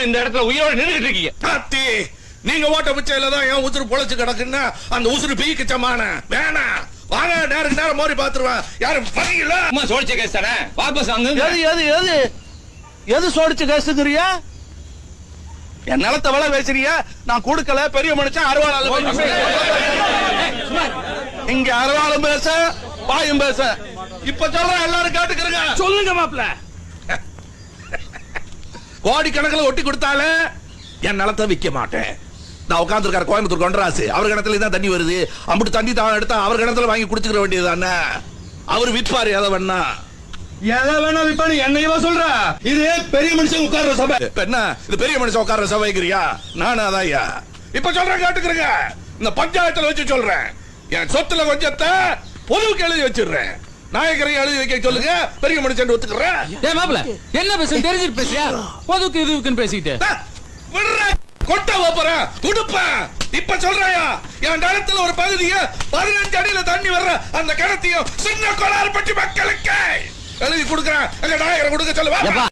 இன்னும் இந்த இடத்துல உயிரோட நின்றுட்டு இருக்கீங்க. அத்தி, நீங்க ஓட்ட பிச்சையில தான் என் உசுறு பொழைச்சு கிடக்குன்னா அந்த உசுறு பீக்கு சமான வேணாம். வாங்க, நேரம் மோரி பாத்துருவேன். யாரும் வரீங்களா? அம்மா சோடிச்ச கேஸ் தானே, வாபஸ் வாங்க. எது சோடிச்சு கேசுங்கிறியா? என் நிலத்தை விலை பேசுறியா? நான் கொடுக்கல, பெரிய மனுஷன் அருவாளால இங்க அருவாளும் பேச பாயும் பேச. இப்ப சொல்றேன், எல்லாரும் கேட்டுக்கிறங்க. சொல்லுங்க மாப்ள. கோடி கணக்கில் ஒட்டி கொடுத்தாலே என் நிலத்தை விற்க மாட்டேன். நான் உட்காந்துருக்காரு கோயம்புத்தூர் கொண்டராசு, அவர் கிணத்துல தான் தண்ணி வருது. அம்புட்டு தண்ணி தான் எடுத்தா அவர் கிணத்துல வாங்கி குடிச்சுக்கிற வேண்டியது தானே. அவர் விற்பாரு எதை வேணா. எதை வேணா விப்பானு என்னையவா சொல்ற? இது பெரிய மனுஷன் உட்கார்ற சபை. என்ன இது பெரிய மனுஷன் உட்கார்ற சபைக்கிறியா? நானும் அதான்யா. இப்ப சொல்றேன், கேட்டுக்கிறேங்க. இந்த பஞ்சாயத்துல வச்சு சொல்றேன், என் சொத்துல கொஞ்சத்தை பொதுவுக்கு எழுதி வச்சிடுறேன். நாயக்கரையும் எழுதி வைக்க சொல்லுங்க. பெரிய மனுஷன் ஒத்துக்கிறேன். ஏ மாப்ள, என்ன பேச தெரிஞ்சிட்டு பேசியா? பொதுக்கு இதுக்குன்னு பேசிட்டு கொட்ட போறேன் துடுப்பேன். இப்ப சொல்றேயா, என் நிலத்துல ஒரு பகுதிய 15 அடியில தண்ணி வர்ற அந்த கிணத்தையும் சின்ன கோளாறு பற்றி மக்களுக்கு எழுதி கொடுக்கிறேன். நாயக்கரை கொடுக்க சொல்லுவா.